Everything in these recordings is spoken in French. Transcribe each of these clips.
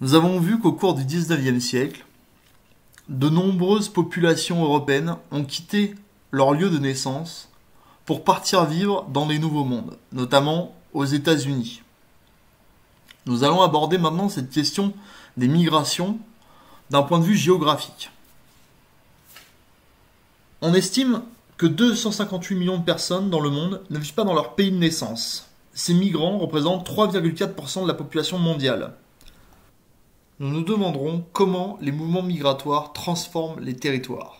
Nous avons vu qu'au cours du XIXe siècle, de nombreuses populations européennes ont quitté leur lieu de naissance pour partir vivre dans les nouveaux mondes, notamment aux États-Unis. Nous allons aborder maintenant cette question des migrations d'un point de vue géographique. On estime que 258 millions de personnes dans le monde ne vivent pas dans leur pays de naissance. Ces migrants représentent 3,4% de la population mondiale. Nous nous demanderons comment les mouvements migratoires transforment les territoires.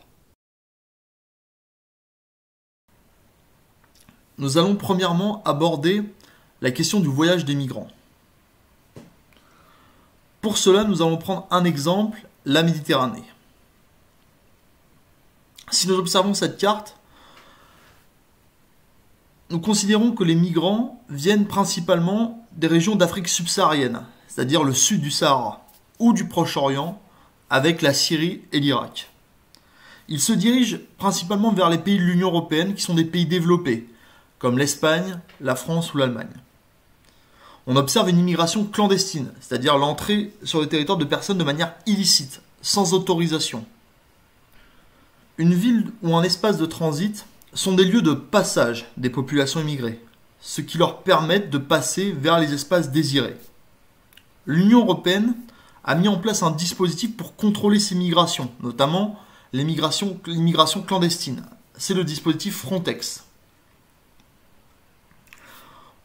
Nous allons premièrement aborder la question du voyage des migrants. Pour cela, nous allons prendre un exemple, la Méditerranée. Si nous observons cette carte, nous considérons que les migrants viennent principalement des régions d'Afrique subsaharienne, c'est-à-dire le sud du Sahara, ou du Proche-Orient, avec la Syrie et l'Irak. Ils se dirigent principalement vers les pays de l'Union européenne, qui sont des pays développés, comme l'Espagne, la France ou l'Allemagne. On observe une immigration clandestine, c'est-à-dire l'entrée sur le territoire de personnes de manière illicite, sans autorisation. Une ville ou un espace de transit sont des lieux de passage des populations immigrées, ce qui leur permet de passer vers les espaces désirés. L'Union européenne a mis en place un dispositif pour contrôler ces migrations, notamment l'immigration clandestine. C'est le dispositif Frontex.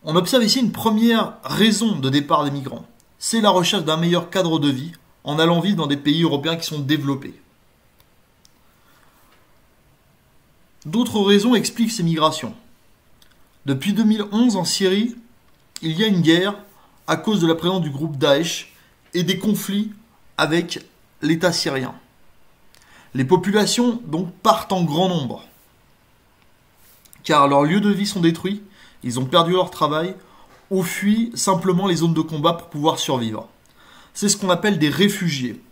On observe ici une première raison de départ des migrants. C'est la recherche d'un meilleur cadre de vie en allant vivre dans des pays européens qui sont développés. D'autres raisons expliquent ces migrations. Depuis 2011 en Syrie, il y a une guerre à cause de la présence du groupe Daesh et des conflits avec l'État syrien. Les populations donc partent en grand nombre, car leurs lieux de vie sont détruits, ils ont perdu leur travail ou fuient simplement les zones de combat pour pouvoir survivre. C'est ce qu'on appelle des réfugiés.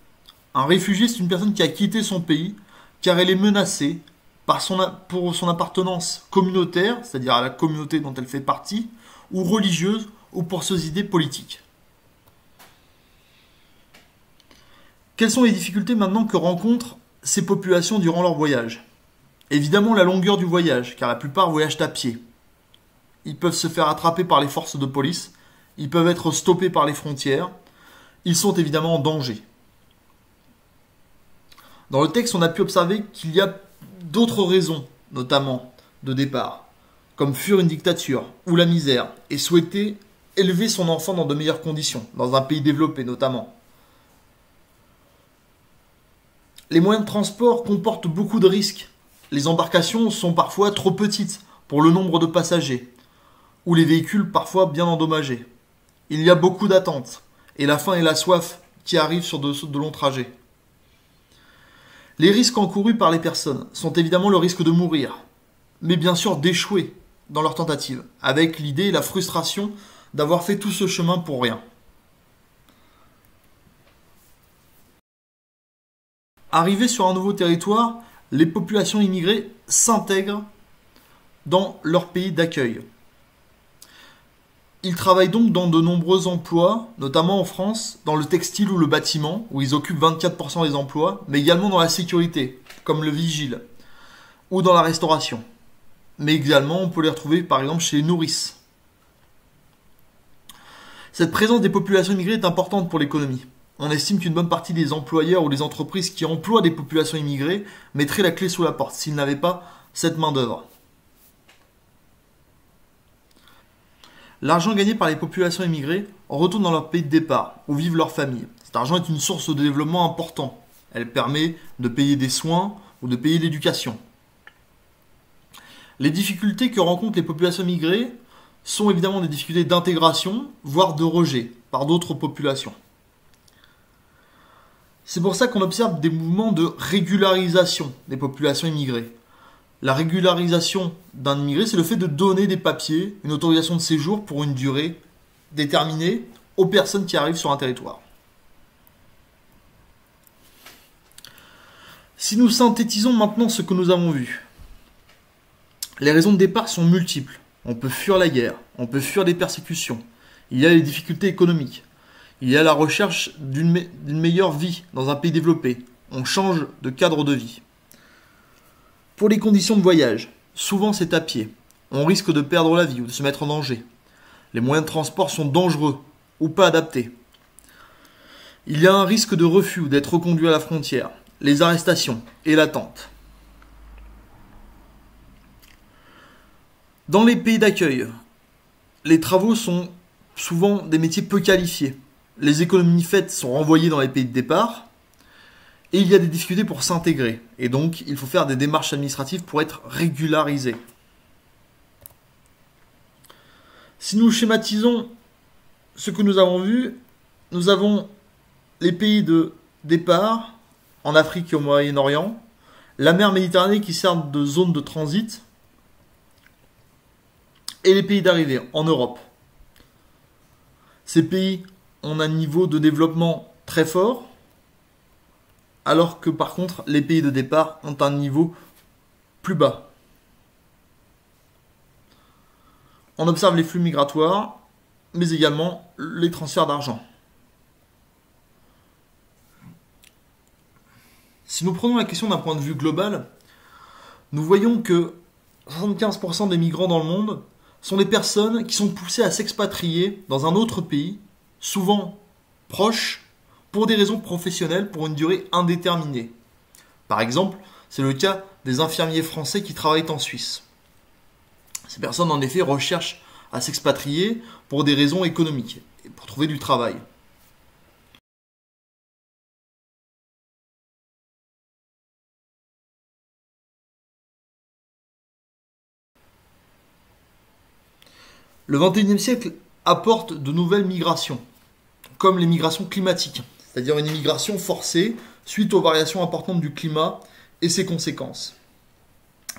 Un réfugié, c'est une personne qui a quitté son pays car elle est menacée pour son appartenance communautaire, c'est-à-dire à la communauté dont elle fait partie, ou religieuse, ou pour ses idées politiques. Quelles sont les difficultés maintenant que rencontrent ces populations durant leur voyage? Évidemment la longueur du voyage, car la plupart voyagent à pied. Ils peuvent se faire attraper par les forces de police, ils peuvent être stoppés par les frontières, ils sont évidemment en danger. Dans le texte, on a pu observer qu'il y a d'autres raisons, notamment de départ, comme fuir une dictature ou la misère, et souhaiter élever son enfant dans de meilleures conditions, dans un pays développé notamment. Les moyens de transport comportent beaucoup de risques. Les embarcations sont parfois trop petites pour le nombre de passagers, ou les véhicules parfois bien endommagés. Il y a beaucoup d'attentes, et la faim et la soif qui arrivent sur de longs trajets. Les risques encourus par les personnes sont évidemment le risque de mourir, mais bien sûr d'échouer dans leur tentative, avec l'idée et la frustration d'avoir fait tout ce chemin pour rien. Arrivées sur un nouveau territoire, les populations immigrées s'intègrent dans leur pays d'accueil. Ils travaillent donc dans de nombreux emplois, notamment en France, dans le textile ou le bâtiment, où ils occupent 24% des emplois, mais également dans la sécurité, comme le vigile, ou dans la restauration. Mais également, on peut les retrouver par exemple chez les nourrices. Cette présence des populations immigrées est importante pour l'économie. On estime qu'une bonne partie des employeurs ou des entreprises qui emploient des populations immigrées mettraient la clé sous la porte s'ils n'avaient pas cette main-d'œuvre. L'argent gagné par les populations immigrées retourne dans leur pays de départ, où vivent leurs familles. Cet argent est une source de développement important. Elle permet de payer des soins ou de payer l'éducation. Les difficultés que rencontrent les populations immigrées sont évidemment des difficultés d'intégration, voire de rejet par d'autres populations. C'est pour ça qu'on observe des mouvements de régularisation des populations immigrées. La régularisation d'un immigré, c'est le fait de donner des papiers, une autorisation de séjour pour une durée déterminée aux personnes qui arrivent sur un territoire. Si nous synthétisons maintenant ce que nous avons vu, les raisons de départ sont multiples. On peut fuir la guerre, on peut fuir des persécutions, il y a les difficultés économiques, Il y a la recherche d'une meilleure vie dans un pays développé. On change de cadre de vie. Pour les conditions de voyage, souvent c'est à pied. On risque de perdre la vie ou de se mettre en danger. Les moyens de transport sont dangereux ou pas adaptés. Il y a un risque de refus ou d'être reconduit à la frontière, les arrestations et l'attente. Dans les pays d'accueil, les travaux sont souvent des métiers peu qualifiés. Les économies faites sont renvoyées dans les pays de départ et il y a des difficultés pour s'intégrer. Et donc, il faut faire des démarches administratives pour être régularisé. Si nous schématisons ce que nous avons vu, nous avons les pays de départ en Afrique et au Moyen-Orient, la mer Méditerranée qui sert de zone de transit, et les pays d'arrivée en Europe. Ces pays ont un niveau de développement très fort, alors que par contre les pays de départ ont un niveau plus bas. On observe les flux migratoires, mais également les transferts d'argent. Si nous prenons la question d'un point de vue global, nous voyons que 75% des migrants dans le monde sont des personnes qui sont poussées à s'expatrier dans un autre pays, souvent proche, pour des raisons professionnelles pour une durée indéterminée. Par exemple, c'est le cas des infirmiers français qui travaillent en Suisse. Ces personnes, en effet, recherchent à s'expatrier pour des raisons économiques et pour trouver du travail. Le XXIe siècle apporte de nouvelles migrations, comme les migrations climatiques, c'est-à-dire une immigration forcée suite aux variations importantes du climat et ses conséquences.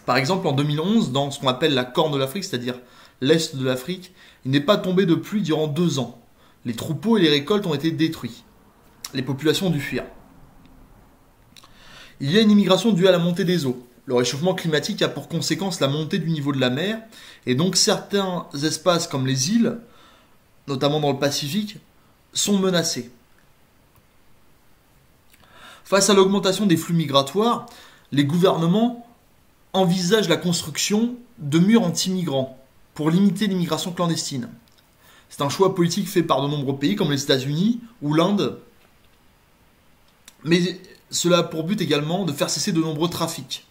Par exemple, en 2011, dans ce qu'on appelle la Corne de l'Afrique, c'est-à-dire l'Est de l'Afrique, il n'est pas tombé de pluie durant 2 ans. Les troupeaux et les récoltes ont été détruits. Les populations ont dû fuir. Il y a une immigration due à la montée des eaux. Le réchauffement climatique a pour conséquence la montée du niveau de la mer, et donc certains espaces comme les îles, notamment dans le Pacifique, sont menacés. Face à l'augmentation des flux migratoires, les gouvernements envisagent la construction de murs anti-migrants pour limiter l'immigration clandestine. C'est un choix politique fait par de nombreux pays comme les États-Unis ou l'Inde, mais cela a pour but également de faire cesser de nombreux trafics.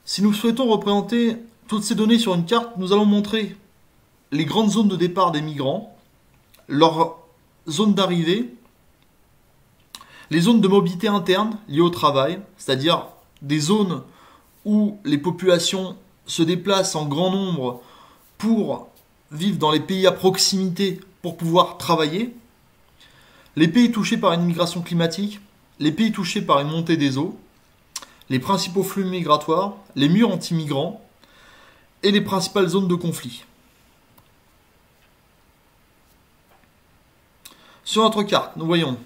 Si nous souhaitons représenter toutes ces données sur une carte, nous allons montrer les grandes zones de départ des migrants, leurs zones d'arrivée, les zones de mobilité interne liées au travail, c'est-à-dire des zones où les populations se déplacent en grand nombre pour vivre dans les pays à proximité pour pouvoir travailler, les pays touchés par une migration climatique, les pays touchés par une montée des eaux, les principaux flux migratoires, les murs anti-migrants et les principales zones de conflit. Sur notre carte, nous voyons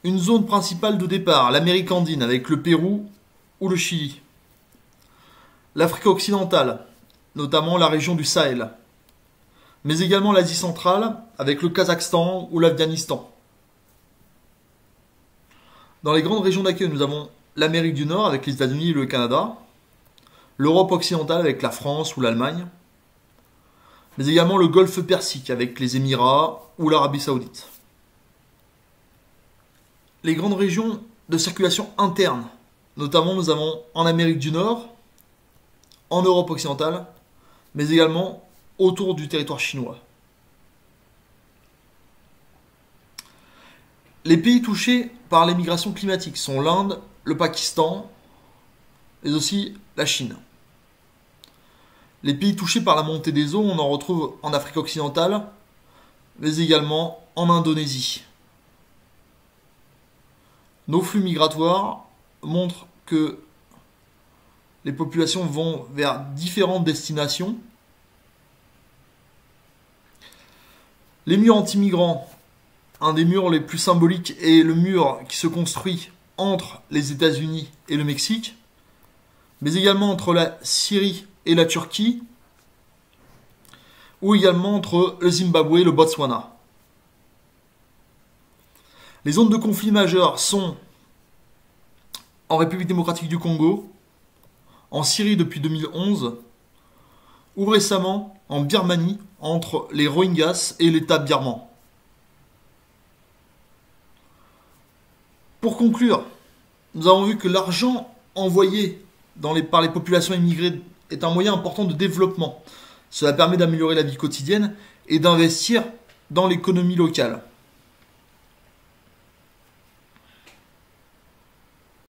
une zone principale de départ, l'Amérique andine avec le Pérou ou le Chili. L'Afrique occidentale, notamment la région du Sahel, mais également l'Asie centrale avec le Kazakhstan ou l'Afghanistan. Dans les grandes régions d'accueil, nous avons l'Amérique du Nord avec les États-Unis et le Canada, l'Europe occidentale avec la France ou l'Allemagne, mais également le Golfe Persique avec les Émirats ou l'Arabie Saoudite. Les grandes régions de circulation interne, notamment nous avons en Amérique du Nord, en Europe occidentale, mais également autour du territoire chinois. Les pays touchés par les migrations climatiques sont l'Inde, le Pakistan, mais aussi la Chine. Les pays touchés par la montée des eaux, on en retrouve en Afrique occidentale, mais également en Indonésie. Nos flux migratoires montrent que les populations vont vers différentes destinations. Les murs anti-migrants, un des murs les plus symboliques est le mur qui se construit entre les États-Unis et le Mexique, mais également entre la Syrie et la Turquie, ou également entre le Zimbabwe et le Botswana. Les zones de conflit majeures sont en République démocratique du Congo, en Syrie depuis 2011, ou récemment en Birmanie entre les Rohingyas et l'État birman. Pour conclure, nous avons vu que l'argent envoyé par les populations immigrées est un moyen important de développement. Cela permet d'améliorer la vie quotidienne et d'investir dans l'économie locale.